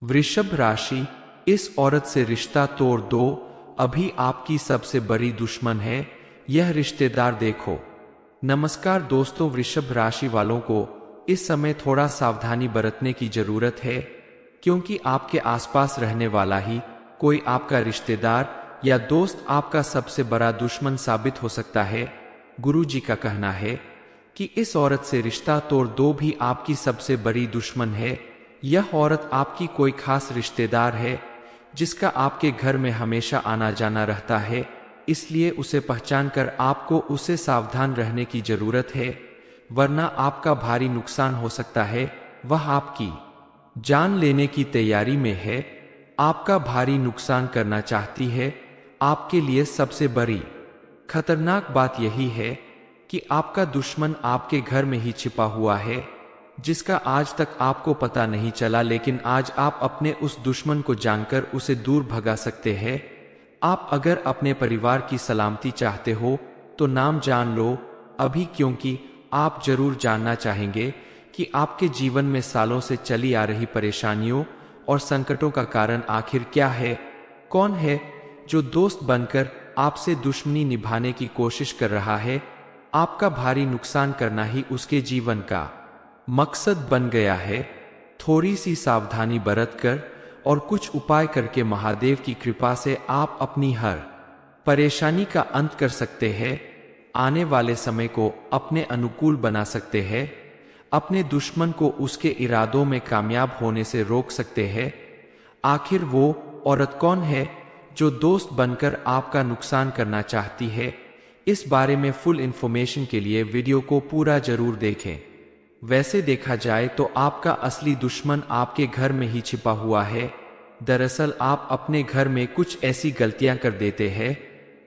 वृषभ राशि, इस औरत से रिश्ता तोड़ दो, अभी आपकी सबसे बड़ी दुश्मन है यह रिश्तेदार, देखो। नमस्कार दोस्तों, वृषभ राशि वालों को इस समय थोड़ा सावधानी बरतने की जरूरत है, क्योंकि आपके आसपास रहने वाला ही कोई आपका रिश्तेदार या दोस्त आपका सबसे बड़ा दुश्मन साबित हो सकता है। गुरु जी का कहना है कि इस औरत से रिश्ता तोड़ दो, भी आपकी सबसे बड़ी दुश्मन है। यह औरत आपकी कोई खास रिश्तेदार है जिसका आपके घर में हमेशा आना जाना रहता है, इसलिए उसे पहचान कर आपको उसे सावधान रहने की जरूरत है, वरना आपका भारी नुकसान हो सकता है। वह आपकी जान लेने की तैयारी में है, आपका भारी नुकसान करना चाहती है। आपके लिए सबसे बड़ी खतरनाक बात यही है कि आपका दुश्मन आपके घर में ही छिपा हुआ है, जिसका आज तक आपको पता नहीं चला, लेकिन आज आप अपने उस दुश्मन को जानकर उसे दूर भगा सकते हैं। आप अगर अपने परिवार की सलामती चाहते हो तो नाम जान लो अभी, क्योंकि आप जरूर जानना चाहेंगे कि आपके जीवन में सालों से चली आ रही परेशानियों और संकटों का कारण आखिर क्या है। कौन है जो दोस्त बनकर आपसे दुश्मनी निभाने की कोशिश कर रहा है? आपका भारी नुकसान करना ही उसके जीवन का मकसद बन गया है। थोड़ी सी सावधानी बरतकर और कुछ उपाय करके महादेव की कृपा से आप अपनी हर परेशानी का अंत कर सकते हैं, आने वाले समय को अपने अनुकूल बना सकते हैं, अपने दुश्मन को उसके इरादों में कामयाब होने से रोक सकते हैं। आखिर वो औरत कौन है जो दोस्त बनकर आपका नुकसान करना चाहती है? इस बारे में फुल इंफॉर्मेशन के लिए वीडियो को पूरा जरूर देखें। वैसे देखा जाए तो आपका असली दुश्मन आपके घर में ही छिपा हुआ है। दरअसल आप अपने घर में कुछ ऐसी गलतियां कर देते हैं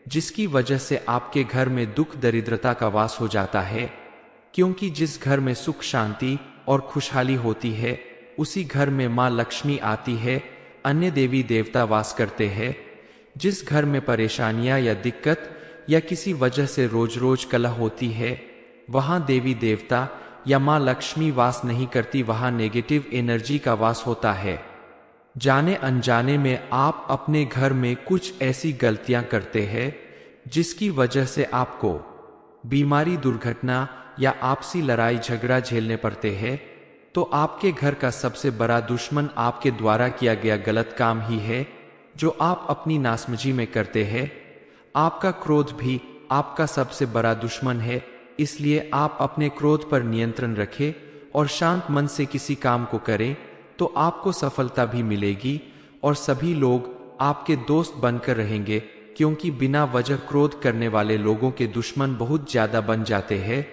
जिसकी वजह से आपके घर में दुख दरिद्रता का वास हो जाता है, क्योंकि जिस घर में सुख शांति और खुशहाली होती है उसी घर में माँ लक्ष्मी आती है, अन्य देवी देवता वास करते हैं। जिस घर में परेशानियां या दिक्कत या किसी वजह से रोज रोज कलह होती है, वहां देवी देवता या माँ लक्ष्मी वास नहीं करती, वहां नेगेटिव एनर्जी का वास होता है। जाने अनजाने में आप अपने घर में कुछ ऐसी गलतियां करते हैं जिसकी वजह से आपको बीमारी, दुर्घटना या आपसी लड़ाई झगड़ा झेलने पड़ते हैं। तो आपके घर का सबसे बड़ा दुश्मन आपके द्वारा किया गया गलत काम ही है जो आप अपनी नासमझी में करते हैं। आपका क्रोध भी आपका सबसे बड़ा दुश्मन है, इसलिए आप अपने क्रोध पर नियंत्रण रखें और शांत मन से किसी काम को करें तो आपको सफलता भी मिलेगी और सभी लोग आपके दोस्त बनकर रहेंगे, क्योंकि बिना वजह क्रोध करने वाले लोगों के दुश्मन बहुत ज्यादा बन जाते हैं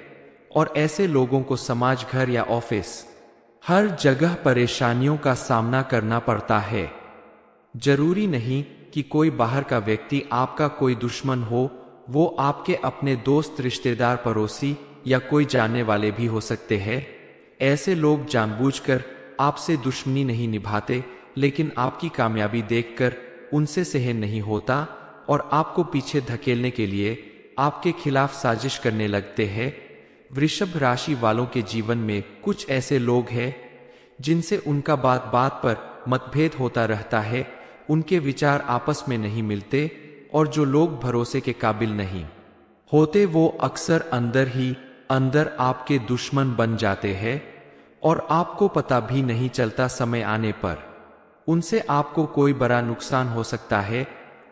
और ऐसे लोगों को समाज, घर या ऑफिस हर जगह परेशानियों का सामना करना पड़ता है। जरूरी नहीं कि कोई बाहर का व्यक्ति आपका कोई दुश्मन हो, वो आपके अपने दोस्त, रिश्तेदार, पड़ोसी या कोई जानने वाले भी हो सकते हैं। ऐसे लोग जानबूझकर आपसे दुश्मनी नहीं निभाते, लेकिन आपकी कामयाबी देखकर उनसे सहन नहीं होता और आपको पीछे धकेलने के लिए आपके खिलाफ साजिश करने लगते हैं। वृषभ राशि वालों के जीवन में कुछ ऐसे लोग हैं जिनसे उनका बात बात पर मतभेद होता रहता है, उनके विचार आपस में नहीं मिलते और जो लोग भरोसे के काबिल नहीं होते वो अक्सर अंदर ही अंदर आपके दुश्मन बन जाते हैं और आपको पता भी नहीं चलता। समय आने पर उनसे आपको कोई बड़ा नुकसान हो सकता है।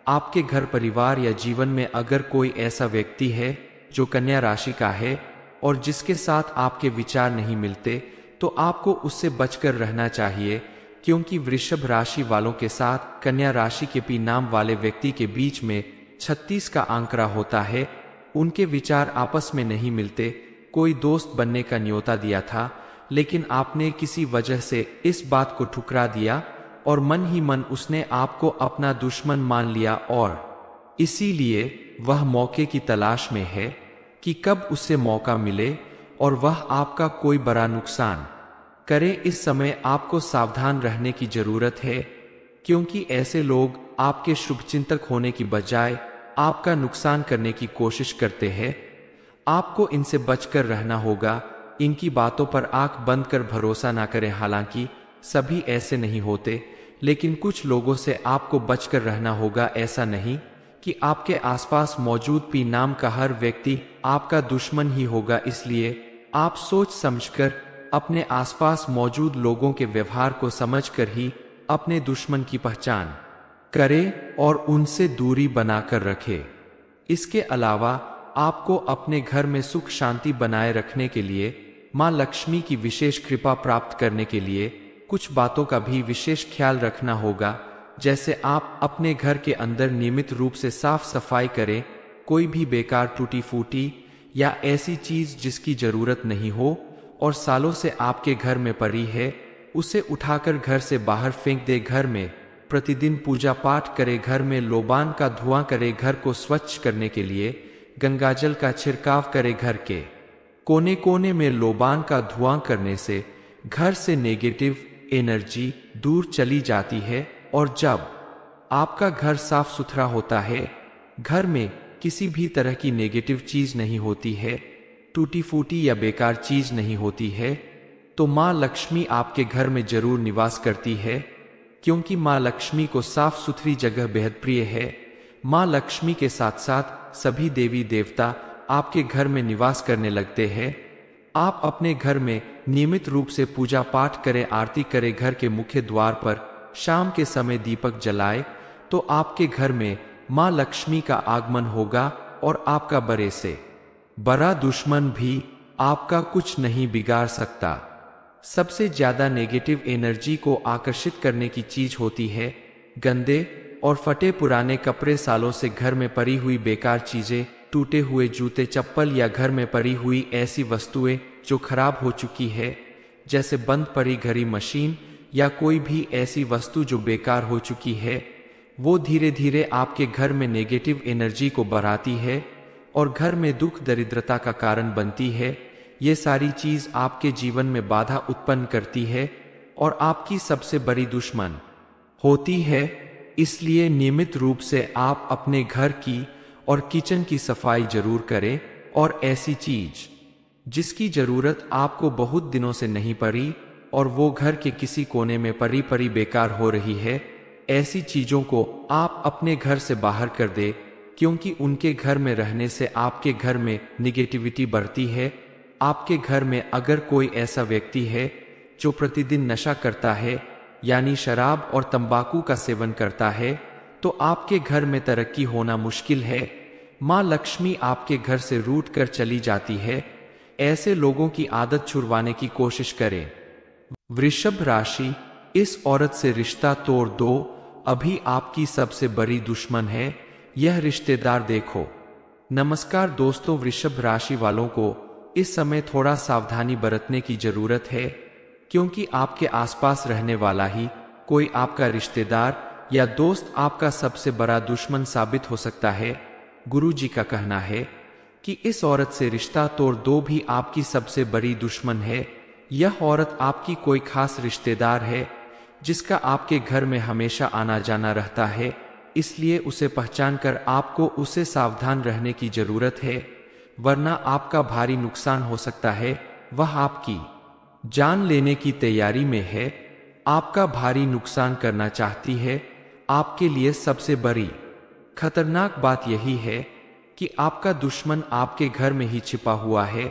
आपके घर, परिवार या जीवन में अगर कोई ऐसा व्यक्ति है जो कन्या राशि का है और जिसके साथ आपके विचार नहीं मिलते, तो आपको उससे बचकर रहना चाहिए, क्योंकि वृषभ राशि वालों के साथ कन्या राशि के पी नाम वाले व्यक्ति के बीच में 36 का आंकड़ा होता है। उनके विचार आपस में नहीं मिलते। कोई दोस्त बनने का न्योता दिया था, लेकिन आपने किसी वजह से इस बात को ठुकरा दिया और मन ही मन उसने आपको अपना दुश्मन मान लिया और इसीलिए वह मौके की तलाश में है कि कब उससे मौका मिले और वह आपका कोई बड़ा नुकसान करे। इस समय आपको सावधान रहने की जरूरत है, क्योंकि ऐसे लोग आपके शुभचिंतक होने की बजाय आपका नुकसान करने की कोशिश करते हैं। आपको इनसे बचकर रहना होगा। इनकी बातों पर आंख बंद कर भरोसा ना करें। हालांकि सभी ऐसे नहीं होते, लेकिन कुछ लोगों से आपको बचकर रहना होगा। ऐसा नहीं कि आपके आसपास मौजूद पी नाम का हर व्यक्ति आपका दुश्मन ही होगा, इसलिए आप सोच समझकर अपने आसपास मौजूद लोगों के व्यवहार को समझकर ही अपने दुश्मन की पहचान करें और उनसे दूरी बनाकर रखें। इसके अलावा आपको अपने घर में सुख शांति बनाए रखने के लिए मां लक्ष्मी की विशेष कृपा प्राप्त करने के लिए कुछ बातों का भी विशेष ख्याल रखना होगा। जैसे आप अपने घर के अंदर नियमित रूप से साफ सफाई करें, कोई भी बेकार टूटी फूटी या ऐसी चीज जिसकी जरूरत नहीं हो और सालों से आपके घर में पड़ी है, उसे उठाकर घर से बाहर फेंक दे। घर में प्रतिदिन पूजा पाठ करे, घर में लोबान का धुआं करे, घर को स्वच्छ करने के लिए गंगाजल का छिड़काव करे। घर के कोने कोने में लोबान का धुआं करने से घर से नेगेटिव एनर्जी दूर चली जाती है और जब आपका घर साफ सुथरा होता है, घर में किसी भी तरह की नेगेटिव चीज नहीं होती है, टूटी फूटी या बेकार चीज नहीं होती है, तो मां लक्ष्मी आपके घर में जरूर निवास करती है। क्योंकि मां लक्ष्मी को साफ सुथरी जगह बेहद प्रिय है। मां लक्ष्मी के साथ साथ सभी देवी देवता आपके घर में निवास करने लगते हैं। आप अपने घर में नियमित रूप से पूजा पाठ करें, आरती करें, घर के मुख्य द्वार पर शाम के समय दीपक जलाए, तो आपके घर में मां लक्ष्मी का आगमन होगा और आपका बड़े से बड़ा दुश्मन भी आपका कुछ नहीं बिगाड़ सकता। सबसे ज्यादा नेगेटिव एनर्जी को आकर्षित करने की चीज होती है गंदे और फटे पुराने कपड़े, सालों से घर में पड़ी हुई बेकार चीजें, टूटे हुए जूते चप्पल या घर में पड़ी हुई ऐसी वस्तुएं जो खराब हो चुकी है, जैसे बंद पड़ी घड़ी, मशीन या कोई भी ऐसी वस्तु जो बेकार हो चुकी है, वो धीरे धीरे आपके घर में नेगेटिव एनर्जी को बढ़ाती है और घर में दुख दरिद्रता का कारण बनती है। ये सारी चीज आपके जीवन में बाधा उत्पन्न करती है और आपकी सबसे बड़ी दुश्मन होती है। इसलिए नियमित रूप से आप अपने घर की और किचन की सफाई जरूर करें और ऐसी चीज जिसकी जरूरत आपको बहुत दिनों से नहीं पड़ी और वो घर के किसी कोने में पड़ी बेकार हो रही है, ऐसी चीजों को आप अपने घर से बाहर कर दे, क्योंकि उनके घर में रहने से आपके घर में निगेटिविटी बढ़ती है। आपके घर में अगर कोई ऐसा व्यक्ति है जो प्रतिदिन नशा करता है, यानी शराब और तंबाकू का सेवन करता है, तो आपके घर में तरक्की होना मुश्किल है। मां लक्ष्मी आपके घर से रूठ कर चली जाती है। ऐसे लोगों की आदत छुड़वाने की कोशिश करें। वृषभ राशि, इस औरत से रिश्ता तोड़ दो, अभी आपकी सबसे बड़ी दुश्मन है यह रिश्तेदार। देखो। नमस्कार दोस्तों, वृषभ राशि वालों को इस समय थोड़ा सावधानी बरतने की जरूरत है, क्योंकि आपके आसपास रहने वाला ही कोई आपका रिश्तेदार या दोस्त आपका सबसे बड़ा दुश्मन साबित हो सकता है। गुरु जी का कहना है कि इस औरत से रिश्ता तोड़ दो भी आपकी सबसे बड़ी दुश्मन है। यह औरत आपकी कोई खास रिश्तेदार है जिसका आपके घर में हमेशा आना जाना रहता है, इसलिए उसे पहचान कर आपको उसे सावधान रहने की जरूरत है, वरना आपका भारी नुकसान हो सकता है। वह आपकी जान लेने की तैयारी में है, आपका भारी नुकसान करना चाहती है। आपके लिए सबसे बड़ी खतरनाक बात यही है कि आपका दुश्मन आपके घर में ही छिपा हुआ है,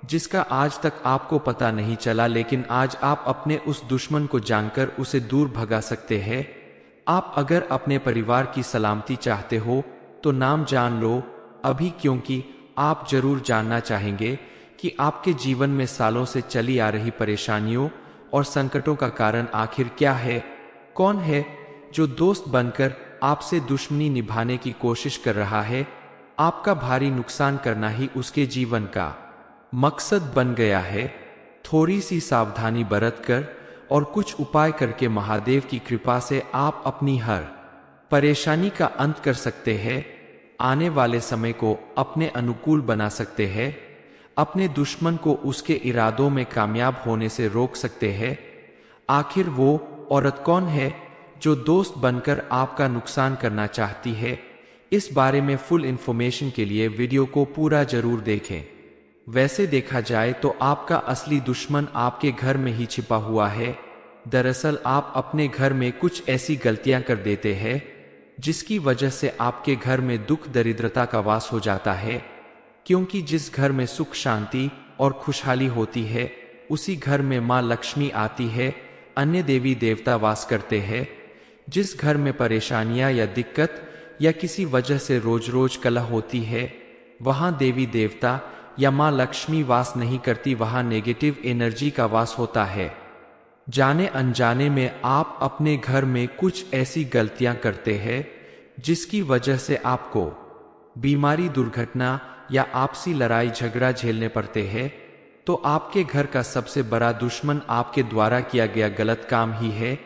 जिसका आज तक आपको पता नहीं चला, लेकिन आज आप अपने उस दुश्मन को जानकर उसे दूर भगा सकते हैं। आप अगर अपने परिवार की सलामती चाहते हो तो नाम जान लो अभी, क्योंकि आप जरूर जानना चाहेंगे कि आपके जीवन में सालों से चली आ रही परेशानियों और संकटों का कारण आखिर क्या है। कौन है जो दोस्त बनकर आपसे दुश्मनी निभाने की कोशिश कर रहा है। आपका भारी नुकसान करना ही उसके जीवन का मकसद बन गया है। थोड़ी सी सावधानी बरतकर और कुछ उपाय करके महादेव की कृपा से आप अपनी हर परेशानी का अंत कर सकते हैं। आने वाले समय को अपने अनुकूल बना सकते हैं। अपने दुश्मन को उसके इरादों में कामयाब होने से रोक सकते हैं। आखिर वो औरत कौन है जो दोस्त बनकर आपका नुकसान करना चाहती है? इस बारे में फुल इंफॉर्मेशन के लिए वीडियो को पूरा जरूर देखें। वैसे देखा जाए तो आपका असली दुश्मन आपके घर में ही छिपा हुआ है। दरअसल आप अपने घर में कुछ ऐसी गलतियां कर देते हैं जिसकी वजह से आपके घर में दुख दरिद्रता का वास हो जाता है। क्योंकि जिस घर में सुख शांति और खुशहाली होती है उसी घर में माँ लक्ष्मी आती है, अन्य देवी देवता वास करते हैं। जिस घर में परेशानियां या दिक्कत या किसी वजह से रोज रोज कलह होती है वहां देवी देवता या माँ लक्ष्मी वास नहीं करती, वहां नेगेटिव एनर्जी का वास होता है। जाने अनजाने में आप अपने घर में कुछ ऐसी गलतियां करते हैं जिसकी वजह से आपको बीमारी, दुर्घटना या आपसी लड़ाई झगड़ा झेलने पड़ते हैं। तो आपके घर का सबसे बड़ा दुश्मन आपके द्वारा किया गया गलत काम ही है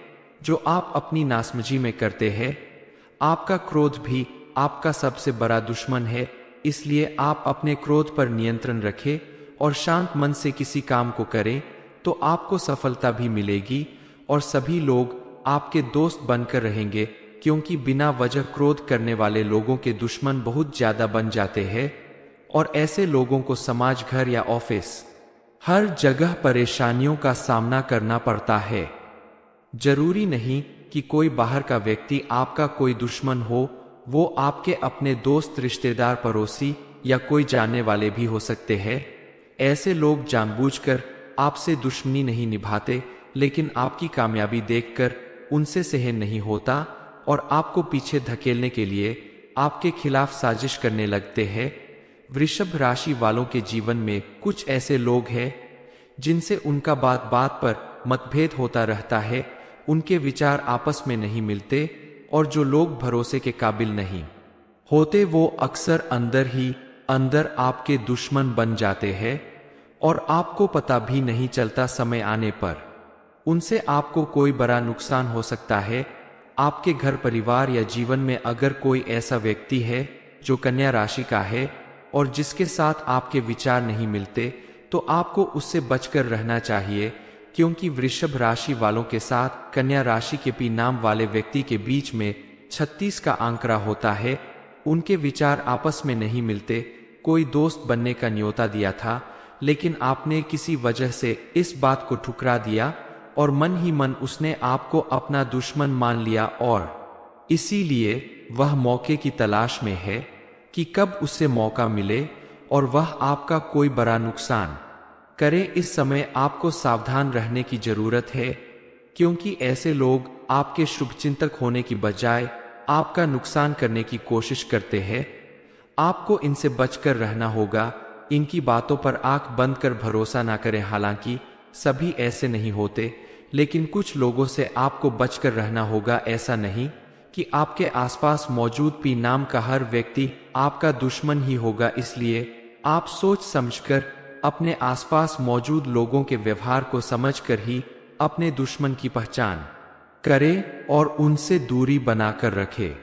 जो आप अपनी नासमझी में करते हैं। आपका क्रोध भी आपका सबसे बड़ा दुश्मन है, इसलिए आप अपने क्रोध पर नियंत्रण रखें और शांत मन से किसी काम को करें तो आपको सफलता भी मिलेगी और सभी लोग आपके दोस्त बनकर रहेंगे। क्योंकि बिना वजह क्रोध करने वाले लोगों के दुश्मन बहुत ज्यादा बन जाते हैं और ऐसे लोगों को समाज, घर या ऑफिस हर जगह परेशानियों का सामना करना पड़ता है। जरूरी नहीं कि कोई बाहर का व्यक्ति आपका कोई दुश्मन हो, वो आपके अपने दोस्त, रिश्तेदार, पड़ोसी या कोई जानने वाले भी हो सकते हैं। ऐसे लोग जानबूझकर आपसे दुश्मनी नहीं निभाते, लेकिन आपकी कामयाबी देखकर उनसे सहन नहीं होता और आपको पीछे धकेलने के लिए आपके खिलाफ साजिश करने लगते हैं। वृषभ राशि वालों के जीवन में कुछ ऐसे लोग हैं जिनसे उनका बात बात पर मतभेद होता रहता है, उनके विचार आपस में नहीं मिलते और जो लोग भरोसे के काबिल नहीं होते वो अक्सर अंदर ही अंदर आपके दुश्मन बन जाते हैं और आपको पता भी नहीं चलता। समय आने पर उनसे आपको कोई बड़ा नुकसान हो सकता है। आपके घर, परिवार या जीवन में अगर कोई ऐसा व्यक्ति है जो कन्या राशि का है और जिसके साथ आपके विचार नहीं मिलते तो आपको उससे बचकर रहना चाहिए। क्योंकि वृषभ राशि वालों के साथ कन्या राशि के पी नाम वाले व्यक्ति के बीच में 36 का आंकड़ा होता है। उनके विचार आपस में नहीं मिलते। कोई दोस्त बनने का न्योता दिया था लेकिन आपने किसी वजह से इस बात को ठुकरा दिया और मन ही मन उसने आपको अपना दुश्मन मान लिया और इसीलिए वह मौके की तलाश में है कि कब उससे मौका मिले और वह आपका कोई बड़ा नुकसान करे। इस समय आपको सावधान रहने की जरूरत है क्योंकि ऐसे लोग आपके शुभचिंतक होने की बजाय आपका नुकसान करने की कोशिश करते हैं। आपको इनसे बचकर रहना होगा। इनकी बातों पर आंख बंद कर भरोसा ना करें। हालांकि सभी ऐसे नहीं होते, लेकिन कुछ लोगों से आपको बचकर रहना होगा। ऐसा नहीं कि आपके आसपास मौजूद पी नाम का हर व्यक्ति आपका दुश्मन ही होगा, इसलिए आप सोच समझकर अपने आसपास मौजूद लोगों के व्यवहार को समझकर ही अपने दुश्मन की पहचान करें और उनसे दूरी बनाकर रखें।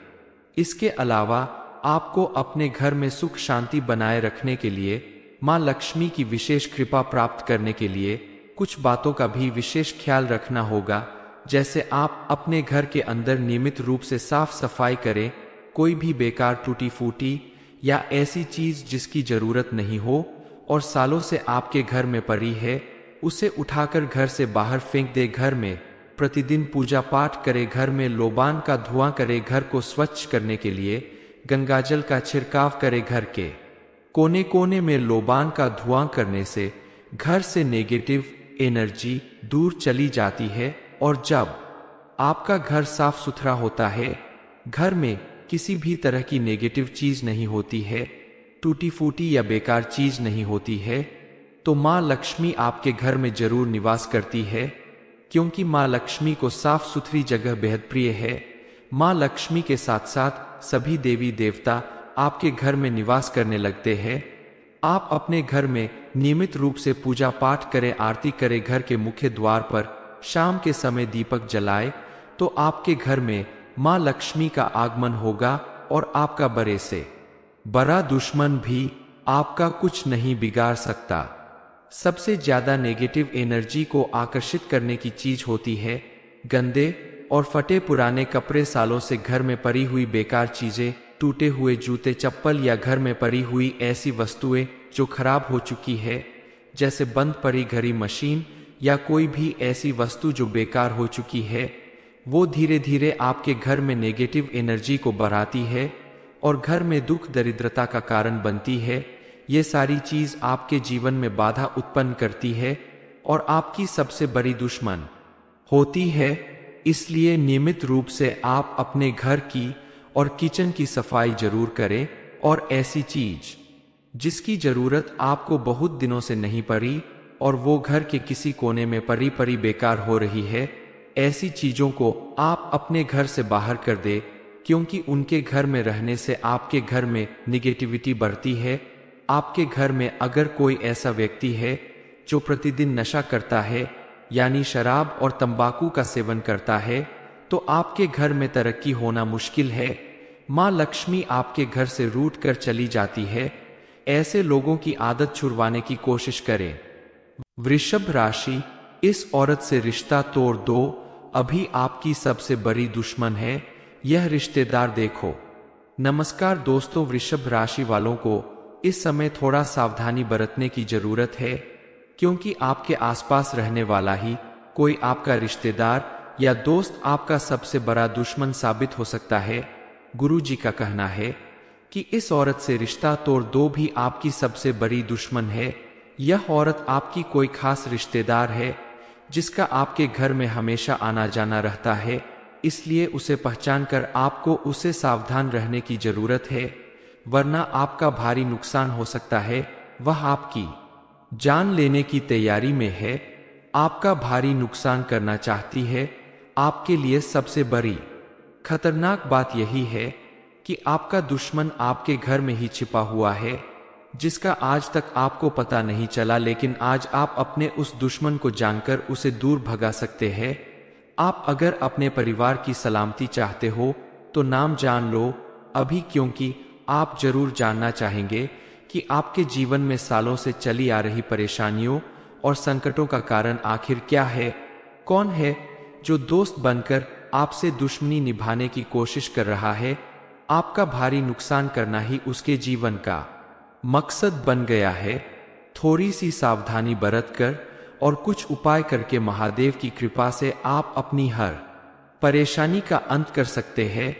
इसके अलावा आपको अपने घर में सुख शांति बनाए रखने के लिए, माँ लक्ष्मी की विशेष कृपा प्राप्त करने के लिए कुछ बातों का भी विशेष ख्याल रखना होगा। जैसे आप अपने घर के अंदर नियमित रूप से साफ सफाई करें। कोई भी बेकार, टूटी फूटी या ऐसी चीज जिसकी जरूरत नहीं हो और सालों से आपके घर में पड़ी है, उसे उठाकर घर से बाहर फेंक दे। घर में प्रतिदिन पूजा पाठ करे। घर में लोबान का धुआं करे। घर को स्वच्छ करने के लिए गंगाजल का छिड़काव करे। घर के कोने कोने में लोबान का धुआं करने से घर से नेगेटिव एनर्जी दूर चली जाती है और जब आपका घर साफ सुथरा होता है, घर में किसी भी तरह की नेगेटिव चीज नहीं होती है, टूटी फूटी या बेकार चीज नहीं होती है, तो माँ लक्ष्मी आपके घर में जरूर निवास करती है। क्योंकि माँ लक्ष्मी को साफ सुथरी जगह बेहद प्रिय है। माँ लक्ष्मी के साथ साथ सभी देवी देवता आपके घर में निवास करने लगते हैं। आप अपने घर में नियमित रूप से पूजा पाठ करें, आरती करें। घर के मुख्य द्वार पर शाम के समय दीपक जलाए तो आपके घर में माँ लक्ष्मी का आगमन होगा और आपका बड़े से बड़ा दुश्मन भी आपका कुछ नहीं बिगाड़ सकता। सबसे ज्यादा नेगेटिव एनर्जी को आकर्षित करने की चीज होती है गंदे और फटे पुराने कपड़े, सालों से घर में पड़ी हुई बेकार चीजें, टूटे हुए जूते, चप्पल या घर में पड़ी हुई ऐसी वस्तुएं जो खराब हो चुकी है, जैसे बंद पड़ी घड़ी, मशीन या कोई भी ऐसी वस्तु जो बेकार हो चुकी है, वो धीरे धीरे आपके घर में नेगेटिव एनर्जी को बढ़ाती है और घर में दुख दरिद्रता का कारण बनती है। ये सारी चीज आपके जीवन में बाधा उत्पन्न करती है और आपकी सबसे बड़ी दुश्मन होती है। इसलिए नियमित रूप से आप अपने घर की और किचन की सफाई जरूर करें, और ऐसी चीज जिसकी जरूरत आपको बहुत दिनों से नहीं पड़ी और वो घर के किसी कोने में पड़ी बेकार हो रही है, ऐसी चीजों को आप अपने घर से बाहर कर दे, क्योंकि उनके घर में रहने से आपके घर में निगेटिविटी बढ़ती है। आपके घर में अगर कोई ऐसा व्यक्ति है जो प्रतिदिन नशा करता है, यानी शराब और तंबाकू का सेवन करता है, तो आपके घर में तरक्की होना मुश्किल है। माँ लक्ष्मी आपके घर से रूठ कर चली जाती है। ऐसे लोगों की आदत छुड़वाने की कोशिश करें। वृषभ राशि, इस औरत से रिश्ता तोड़ दो, अभी आपकी सबसे बड़ी दुश्मन है, यह रिश्तेदार देखो। नमस्कार दोस्तों, वृषभ राशि वालों को इस समय थोड़ा सावधानी बरतने की जरूरत है, क्योंकि आपके आसपास रहने वाला ही कोई आपका रिश्तेदार या दोस्त आपका सबसे बड़ा दुश्मन साबित हो सकता है। गुरु जी का कहना है कि इस औरत से रिश्ता तोड़ दो भी आपकी सबसे बड़ी दुश्मन है। यह औरत आपकी कोई खास रिश्तेदार है जिसका आपके घर में हमेशा आना जाना रहता है, इसलिए उसे पहचान कर आपको उसे सावधान रहने की जरूरत है, वरना आपका भारी नुकसान हो सकता है। वह आपकी जान लेने की तैयारी में है, आपका भारी नुकसान करना चाहती है। आपके लिए सबसे बड़ी खतरनाक बात यही है कि आपका दुश्मन आपके घर में ही छिपा हुआ है, जिसका आज तक आपको पता नहीं चला, लेकिन आज आप अपने उस दुश्मन को जानकर उसे दूर भगा सकते हैं। आप अगर अपने परिवार की सलामती चाहते हो तो नाम जान लो अभी, क्योंकि आप जरूर जानना चाहेंगे कि आपके जीवन में सालों से चली आ रही परेशानियों और संकटों का कारण आखिर क्या है। कौन है जो दोस्त बनकर आपसे दुश्मनी निभाने की कोशिश कर रहा है। आपका भारी नुकसान करना ही उसके जीवन का मकसद बन गया है। थोड़ी सी सावधानी बरतकर और कुछ उपाय करके महादेव की कृपा से आप अपनी हर परेशानी का अंत कर सकते हैं।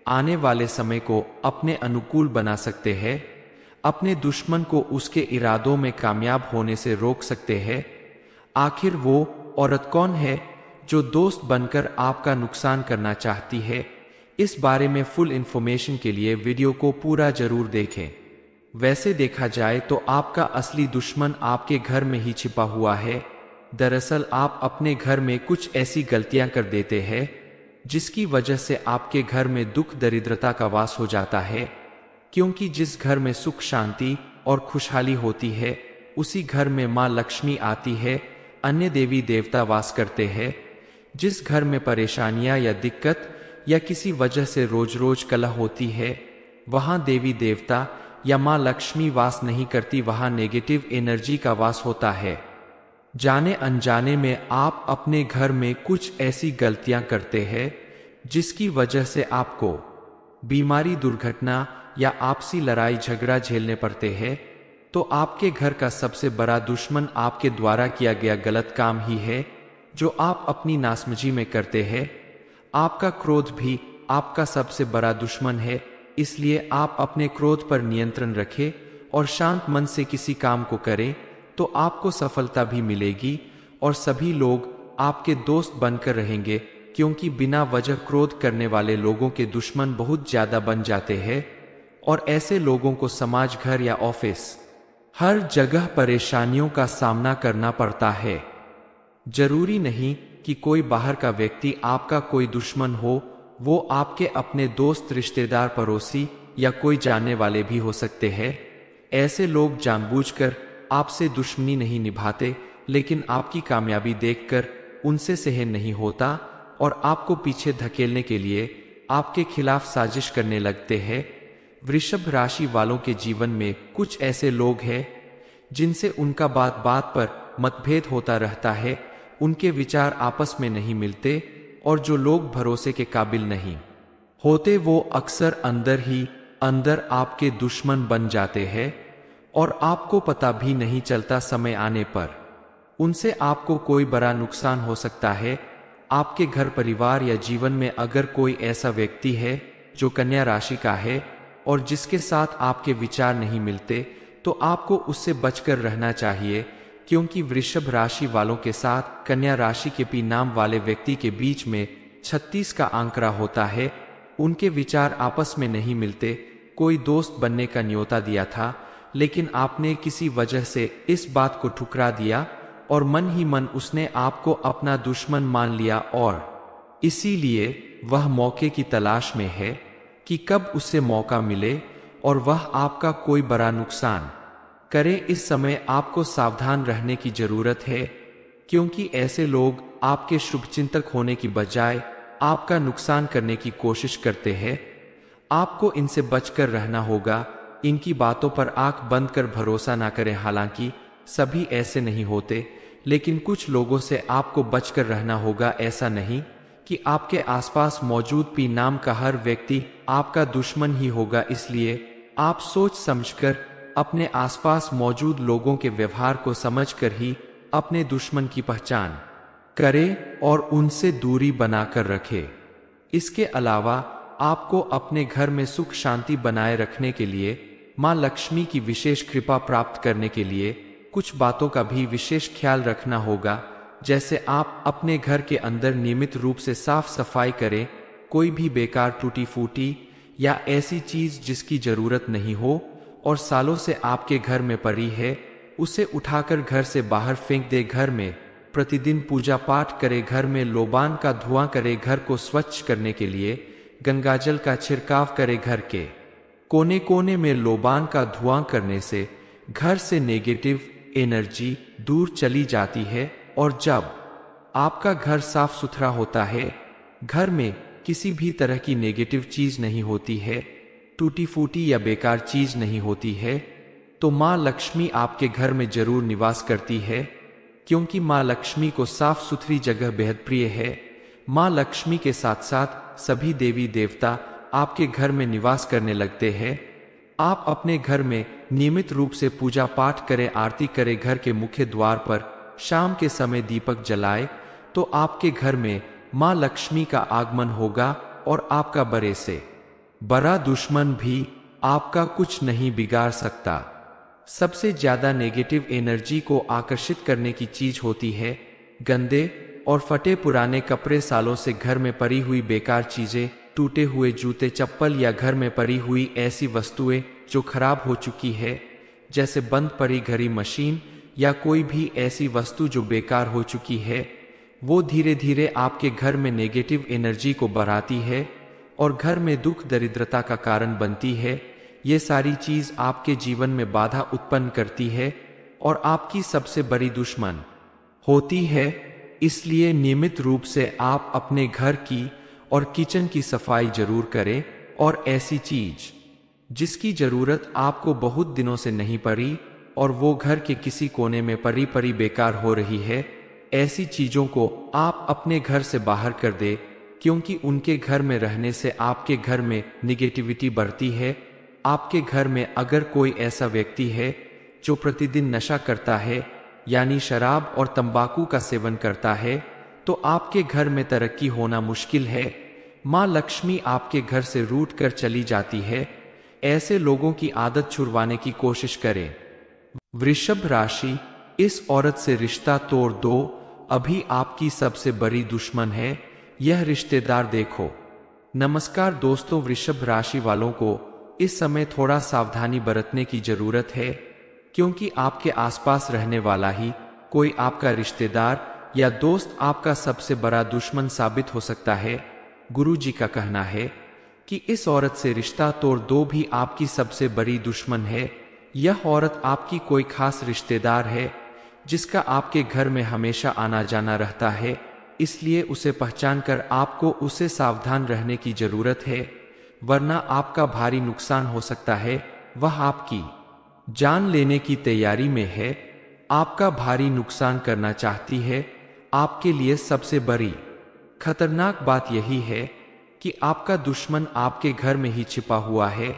आने वाले समय को अपने अनुकूल बना सकते हैं। अपने दुश्मन को उसके इरादों में कामयाब होने से रोक सकते हैं। आखिर वो औरत कौन है जो दोस्त बनकर आपका नुकसान करना चाहती है? इस बारे में फुल इंफॉर्मेशन के लिए वीडियो को पूरा जरूर देखें। वैसे देखा जाए तो आपका असली दुश्मन आपके घर में ही छिपा हुआ है। दरअसल आप अपने घर में कुछ ऐसी गलतियां कर देते हैं जिसकी वजह से आपके घर में दुख दरिद्रता का वास हो जाता है, क्योंकि जिस घर में सुख शांति और खुशहाली होती है उसी घर में माँ लक्ष्मी आती है, अन्य देवी देवता वास करते हैं। जिस घर में परेशानियां या दिक्कत या किसी वजह से रोज रोज कलह होती है, वहां देवी देवता या माँ लक्ष्मी वास नहीं करती, वहां नेगेटिव एनर्जी का वास होता है। जाने अनजाने में आप अपने घर में कुछ ऐसी गलतियां करते हैं जिसकी वजह से आपको बीमारी, दुर्घटना या आपसी लड़ाई झगड़ा झेलने पड़ते हैं। तो आपके घर का सबसे बड़ा दुश्मन आपके द्वारा किया गया गलत काम ही है जो आप अपनी नासमझी में करते हैं। आपका क्रोध भी आपका सबसे बड़ा दुश्मन है, इसलिए आप अपने क्रोध पर नियंत्रण रखें और शांत मन से किसी काम को करें तो आपको सफलता भी मिलेगी और सभी लोग आपके दोस्त बनकर रहेंगे, क्योंकि बिना वजह क्रोध करने वाले लोगों के दुश्मन बहुत ज्यादा बन जाते हैं और ऐसे लोगों को समाज, घर या ऑफिस हर जगह परेशानियों का सामना करना पड़ता है। जरूरी नहीं कि कोई बाहर का व्यक्ति आपका कोई दुश्मन हो, वो आपके अपने दोस्त, रिश्तेदार, पड़ोसी या कोई जानने वाले भी हो सकते हैं। ऐसे लोग जानबूझकर आपसे दुश्मनी नहीं निभाते, लेकिन आपकी कामयाबी देखकर उनसे सहन नहीं होता और आपको पीछे धकेलने के लिए आपके खिलाफ साजिश करने लगते हैं। वृषभ राशि वालों के जीवन में कुछ ऐसे लोग हैं जिनसे उनका बात बात पर मतभेद होता रहता है, उनके विचार आपस में नहीं मिलते और जो लोग भरोसे के काबिल नहीं होते वो अक्सर अंदर ही अंदर आपके दुश्मन बन जाते हैं और आपको पता भी नहीं चलता। समय आने पर उनसे आपको कोई बड़ा नुकसान हो सकता है। आपके घर परिवार या जीवन में अगर कोई ऐसा व्यक्ति है जो कन्या राशि का है और जिसके साथ आपके विचार नहीं मिलते, तो आपको उससे बचकर रहना चाहिए, क्योंकि वृषभ राशि वालों के साथ कन्या राशि के पी नाम वाले व्यक्ति के बीच में 36 का आंकड़ा होता है। उनके विचार आपस में नहीं मिलते। कोई दोस्त बनने का न्योता दिया था, लेकिन आपने किसी वजह से इस बात को ठुकरा दिया और मन ही मन उसने आपको अपना दुश्मन मान लिया, और इसीलिए वह मौके की तलाश में है कि कब उससे मौका मिले और वह आपका कोई बड़ा नुकसान करे। इस समय आपको सावधान रहने की जरूरत है, क्योंकि ऐसे लोग आपके शुभचिंतक होने की बजाय आपका नुकसान करने की कोशिश करते हैं। आपको इनसे बचकर रहना होगा। इनकी बातों पर आंख बंद कर भरोसा ना करें। हालांकि सभी ऐसे नहीं होते, लेकिन कुछ लोगों से आपको बचकर रहना होगा। ऐसा नहीं कि आपके आसपास मौजूद पी नाम का हर व्यक्ति आपका दुश्मन ही होगा, इसलिए आप सोच समझकर अपने आसपास मौजूद लोगों के व्यवहार को समझकर ही अपने दुश्मन की पहचान करें और उनसे दूरी बनाकर रखें। इसके अलावा आपको अपने घर में सुख शांति बनाए रखने के लिए, मां लक्ष्मी की विशेष कृपा प्राप्त करने के लिए कुछ बातों का भी विशेष ख्याल रखना होगा। जैसे आप अपने घर के अंदर नियमित रूप से साफ सफाई करें। कोई भी बेकार टूटी फूटी या ऐसी चीज जिसकी जरूरत नहीं हो और सालों से आपके घर में पड़ी है, उसे उठाकर घर से बाहर फेंक दे। घर में प्रतिदिन पूजा पाठ करे। घर में लोबान का धुआं करे। घर को स्वच्छ करने के लिए गंगाजल का छिड़काव करे। घर के कोने कोने में लोबान का धुआं करने से घर से नेगेटिव एनर्जी दूर चली जाती है, और जब आपका घर साफ सुथरा होता है, घर में किसी भी तरह की नेगेटिव चीज नहीं होती है, टूटी फूटी या बेकार चीज नहीं होती है, तो मां लक्ष्मी आपके घर में जरूर निवास करती है, क्योंकि मां लक्ष्मी को साफ सुथरी जगह बेहद प्रिय है। मां लक्ष्मी के साथ साथ सभी देवी देवता आपके घर में निवास करने लगते हैं। आप अपने घर में नियमित रूप से पूजा पाठ करें, आरती करें। घर के मुख्य द्वार पर शाम के समय दीपक जलाए, तो आपके घर में मां लक्ष्मी का आगमन होगा और आपका बड़े से बड़ा दुश्मन भी आपका कुछ नहीं बिगाड़ सकता। सबसे ज्यादा नेगेटिव एनर्जी को आकर्षित करने की चीज होती है गंदे और फटे पुराने कपड़े, सालों से घर में पड़ी हुई बेकार चीजें, टूटे हुए जूते चप्पल या घर में पड़ी हुई ऐसी वस्तुएं जो खराब हो चुकी है, जैसे बंद पड़ी घड़ी, मशीन या कोई भी ऐसी वस्तु जो बेकार हो चुकी है। वो धीरे धीरे आपके घर में नेगेटिव एनर्जी को बढ़ाती है और घर में दुख दरिद्रता का कारण बनती है। ये सारी चीज आपके जीवन में बाधा उत्पन्न करती है और आपकी सबसे बड़ी दुश्मन होती है। इसलिए नियमित रूप से आप अपने घर की और किचन की सफाई जरूर करें, और ऐसी चीज जिसकी जरूरत आपको बहुत दिनों से नहीं पड़ी और वो घर के किसी कोने में पड़ी बेकार हो रही है, ऐसी चीजों को आप अपने घर से बाहर कर दे, क्योंकि उनके घर में रहने से आपके घर में निगेटिविटी बढ़ती है। आपके घर में अगर कोई ऐसा व्यक्ति है जो प्रतिदिन नशा करता है, यानी शराब और तंबाकू का सेवन करता है, तो आपके घर में तरक्की होना मुश्किल है। मां लक्ष्मी आपके घर से रूठ कर चली जाती है। ऐसे लोगों की आदत छुड़वाने की कोशिश करें। वृषभ राशि, इस औरत से रिश्ता तोड़ दो, अभी आपकी सबसे बड़ी दुश्मन है यह रिश्तेदार। देखो। नमस्कार दोस्तों, वृषभ राशि वालों को इस समय थोड़ा सावधानी बरतने की जरूरत है, क्योंकि आपके आसपास रहने वाला ही कोई आपका रिश्तेदार या दोस्त आपका सबसे बड़ा दुश्मन साबित हो सकता है। गुरु जी का कहना है कि इस औरत से रिश्ता तोड़ दो, भी आपकी सबसे बड़ी दुश्मन है। यह औरत आपकी कोई खास रिश्तेदार है जिसका आपके घर में हमेशा आना जाना रहता है, इसलिए उसे पहचान कर आपको उसे सावधान रहने की जरूरत है, वरना आपका भारी नुकसान हो सकता है। वह आपकी जान लेने की तैयारी में है, आपका भारी नुकसान करना चाहती है। आपके लिए सबसे बड़ी खतरनाक बात यही है कि आपका दुश्मन आपके घर में ही छिपा हुआ है।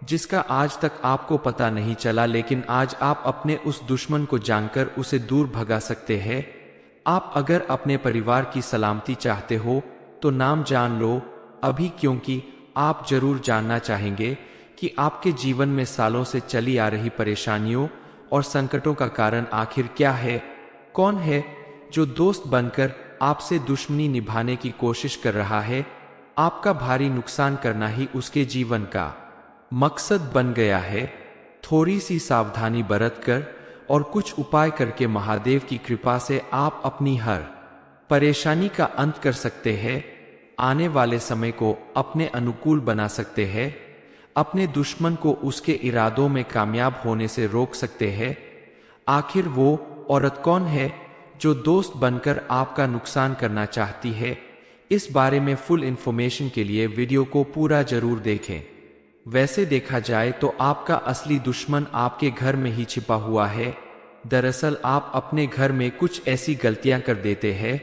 जिसका आज तक आपको पता नहीं चला, लेकिन आज आप अपने उस दुश्मन को जानकर उसे दूर भगा सकते हैं। आप अगर अपने परिवार की सलामती चाहते हो तो नाम जान लो अभी, क्योंकि आप जरूर जानना चाहेंगे कि आपके जीवन में सालों से चली आ रही परेशानियों और संकटों का कारण आखिर क्या है। कौन है जो दोस्त बनकर आपसे दुश्मनी निभाने की कोशिश कर रहा है? आपका भारी नुकसान करना ही उसके जीवन का मकसद बन गया है। थोड़ी सी सावधानी बरतकर और कुछ उपाय करके महादेव की कृपा से आप अपनी हर परेशानी का अंत कर सकते हैं। आने वाले समय को अपने अनुकूल बना सकते हैं। अपने दुश्मन को उसके इरादों में कामयाब होने से रोक सकते हैं। आखिर वो औरत कौन है जो दोस्त बनकर आपका नुकसान करना चाहती है? इस बारे में फुल इंफॉर्मेशन के लिए वीडियो को पूरा जरूर देखें। वैसे देखा जाए तो आपका असली दुश्मन आपके घर में ही छिपा हुआ है। दरअसल आप अपने घर में कुछ ऐसी गलतियां कर देते हैं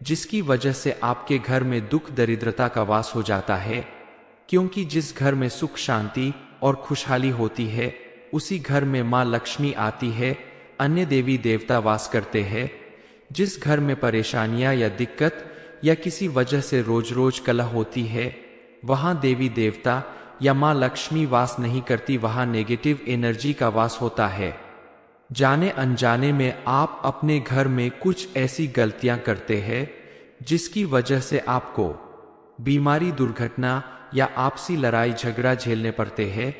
जिसकी वजह से आपके घर में दुख दरिद्रता का वास हो जाता है। क्योंकि जिस घर में सुख शांति और खुशहाली होती है उसी घर में माँ लक्ष्मी आती है, अन्य देवी देवता वास करते हैं। जिस घर में परेशानियां या दिक्कत या किसी वजह से रोज रोज कलह होती है वहां देवी देवता या माँ लक्ष्मी वास नहीं करती, वहां नेगेटिव एनर्जी का वास होता है। जाने अनजाने में आप अपने घर में कुछ ऐसी गलतियां करते हैं जिसकी वजह से आपको बीमारी, दुर्घटना या आपसी लड़ाई झगड़ा झेलने पड़ते हैं।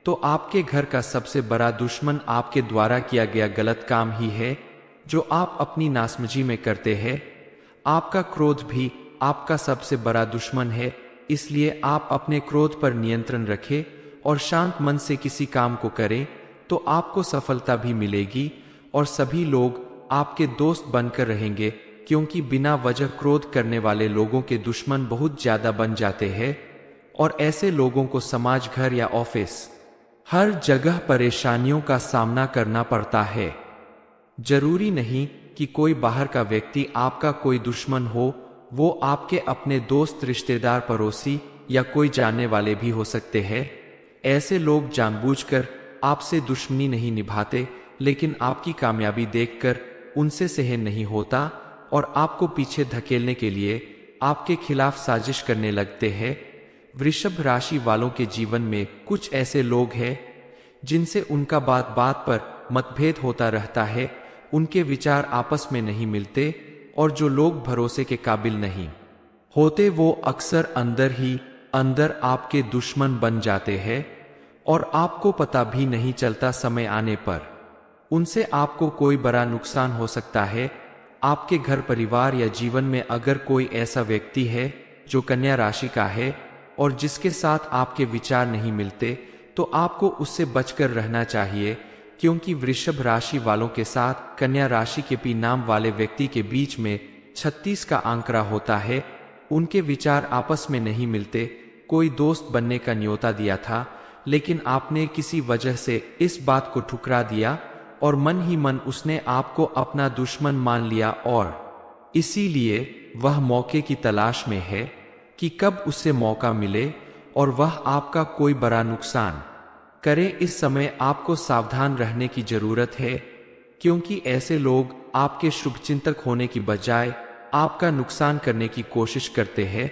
तो आपके घर का सबसे बड़ा दुश्मन आपके द्वारा किया गया गलत काम ही है जो आप अपनी नासमझी में करते हैं। आपका क्रोध भी आपका सबसे बड़ा दुश्मन है, इसलिए आप अपने क्रोध पर नियंत्रण रखें और शांत मन से किसी काम को करें तो आपको सफलता भी मिलेगी और सभी लोग आपके दोस्त बनकर रहेंगे। क्योंकि बिना वजह क्रोध करने वाले लोगों के दुश्मन बहुत ज्यादा बन जाते हैं और ऐसे लोगों को समाज, घर या ऑफिस हर जगह परेशानियों का सामना करना पड़ता है। जरूरी नहीं कि कोई बाहर का व्यक्ति आपका कोई दुश्मन हो, वो आपके अपने दोस्त, रिश्तेदार, पड़ोसी या कोई जानने वाले भी हो सकते हैं। ऐसे लोग जानबूझकर आपसे दुश्मनी नहीं निभाते, लेकिन आपकी कामयाबी देखकर उनसे सहन नहीं होता और आपको पीछे धकेलने के लिए आपके खिलाफ साजिश करने लगते हैं। वृषभ राशि वालों के जीवन में कुछ ऐसे लोग हैं जिनसे उनका बात बात पर मतभेद होता रहता है, उनके विचार आपस में नहीं मिलते और जो लोग भरोसे के काबिल नहीं होते वो अक्सर अंदर ही अंदर आपके दुश्मन बन जाते हैं और आपको पता भी नहीं चलता। समय आने पर उनसे आपको कोई बड़ा नुकसान हो सकता है। आपके घर, परिवार या जीवन में अगर कोई ऐसा व्यक्ति है जो कन्या राशि का है और जिसके साथ आपके विचार नहीं मिलते तो आपको उससे बचकर रहना चाहिए। क्योंकि वृषभ राशि वालों के साथ कन्या राशि के पी नाम वाले व्यक्ति के बीच में 36 का आंकड़ा होता है। उनके विचार आपस में नहीं मिलते। कोई दोस्त बनने का न्योता दिया था, लेकिन आपने किसी वजह से इस बात को ठुकरा दिया और मन ही मन उसने आपको अपना दुश्मन मान लिया और इसीलिए वह मौके की तलाश में है कि कब उससे मौका मिले और वह आपका कोई बड़ा नुकसान करे। इस समय आपको सावधान रहने की जरूरत है, क्योंकि ऐसे लोग आपके शुभचिंतक होने की बजाय आपका नुकसान करने की कोशिश करते हैं।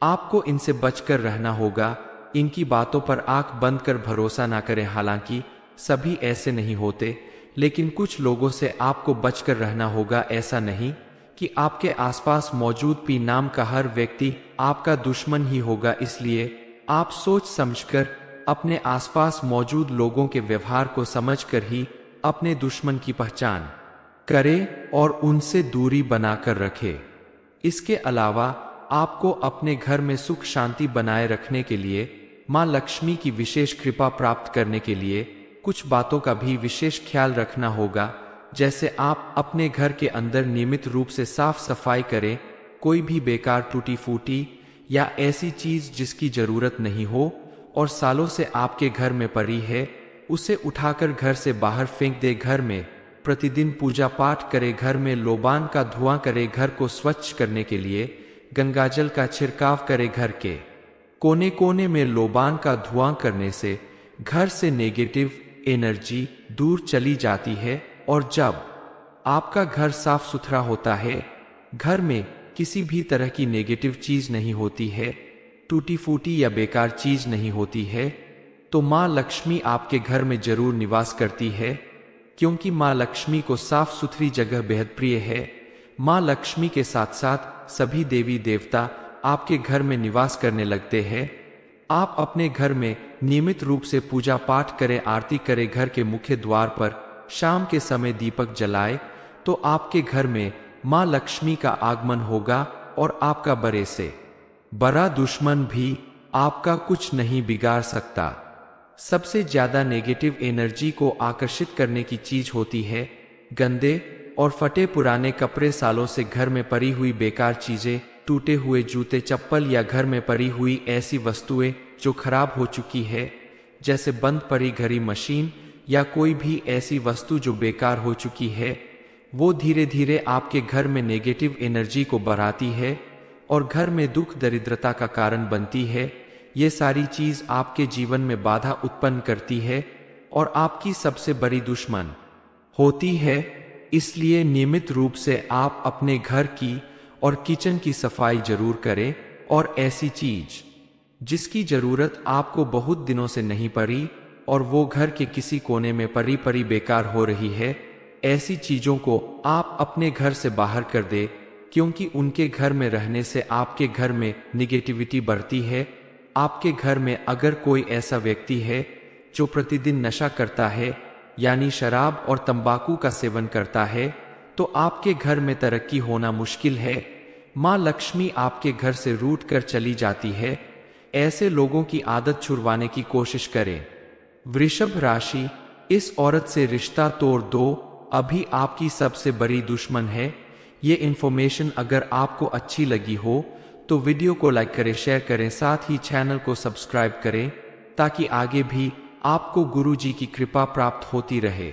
आपको इनसे बचकर रहना होगा। इनकी बातों पर आंख बंद कर भरोसा ना करें। हालांकि सभी ऐसे नहीं होते, लेकिन कुछ लोगों से आपको बचकर रहना होगा। ऐसा नहीं कि आपके आसपास मौजूद पी नाम का हर व्यक्ति आपका दुश्मन ही होगा, इसलिए आप सोच समझकर अपने आसपास मौजूद लोगों के व्यवहार को समझकर ही अपने दुश्मन की पहचान करें और उनसे दूरी बनाकर रखें। इसके अलावा आपको अपने घर में सुख शांति बनाए रखने के लिए, माँ लक्ष्मी की विशेष कृपा प्राप्त करने के लिए कुछ बातों का भी विशेष ख्याल रखना होगा। जैसे आप अपने घर के अंदर नियमित रूप से साफ सफाई करें। कोई भी बेकार, टूटी फूटी या ऐसी चीज जिसकी जरूरत नहीं हो और सालों से आपके घर में पड़ी है, उसे उठाकर घर से बाहर फेंक दे। घर में प्रतिदिन पूजा पाठ करे। घर में लोबान का धुआं करे। घर को स्वच्छ करने के लिए गंगाजल का छिड़काव करे। घर के कोने कोने में लोबान का धुआं करने से घर से नेगेटिव एनर्जी दूर चली जाती है। और जब आपका घर साफ सुथरा होता है, घर में किसी भी तरह की नेगेटिव चीज नहीं होती है, टूटी फूटी या बेकार चीज नहीं होती है, तो माँ लक्ष्मी आपके घर में जरूर निवास करती है। क्योंकि माँ लक्ष्मी को साफ सुथरी जगह बेहद प्रिय है। माँ लक्ष्मी के साथ साथ सभी देवी देवता आपके घर में निवास करने लगते हैं। आप अपने घर में नियमित रूप से पूजा पाठ करें, आरती करें, घर के मुख्य द्वार पर शाम के समय दीपक जलाए, तो आपके घर में माँ लक्ष्मी का आगमन होगा और आपका बड़े से बड़ा दुश्मन भी आपका कुछ नहीं बिगाड़ सकता। सबसे ज्यादा नेगेटिव एनर्जी को आकर्षित करने की चीज होती है गंदे और फटे पुराने कपड़े, सालों से घर में पड़ी हुई बेकार चीजें, टूटे हुए जूते चप्पल या घर में पड़ी हुई ऐसी वस्तुएं जो खराब हो चुकी है, जैसे बंद पड़ी घड़ी, मशीन या कोई भी ऐसी वस्तु जो बेकार हो चुकी है। वो धीरे धीरे आपके घर में नेगेटिव एनर्जी को बढ़ाती है और घर में दुख दरिद्रता का कारण बनती है। ये सारी चीज आपके जीवन में बाधा उत्पन्न करती है और आपकी सबसे बड़ी दुश्मन होती है। इसलिए नियमित रूप से आप अपने घर की और किचन की सफाई जरूर करें, और ऐसी चीज जिसकी जरूरत आपको बहुत दिनों से नहीं पड़ी और वो घर के किसी कोने में पड़ी बेकार हो रही है, ऐसी चीजों को आप अपने घर से बाहर कर दे, क्योंकि उनके घर में रहने से आपके घर में निगेटिविटी बढ़ती है। आपके घर में अगर कोई ऐसा व्यक्ति है जो प्रतिदिन नशा करता है, यानी शराब और तंबाकू का सेवन करता है, तो आपके घर में तरक्की होना मुश्किल है। माँ लक्ष्मी आपके घर से रूठ कर चली जाती है। ऐसे लोगों की आदत छुड़वाने की कोशिश करें। वृषभ राशि, इस औरत से रिश्ता तोड़ दो, अभी आपकी सबसे बड़ी दुश्मन है। ये इन्फॉर्मेशन अगर आपको अच्छी लगी हो तो वीडियो को लाइक करें, शेयर करें, साथ ही चैनल को सब्सक्राइब करें, ताकि आगे भी आपको गुरु जी की कृपा प्राप्त होती रहे।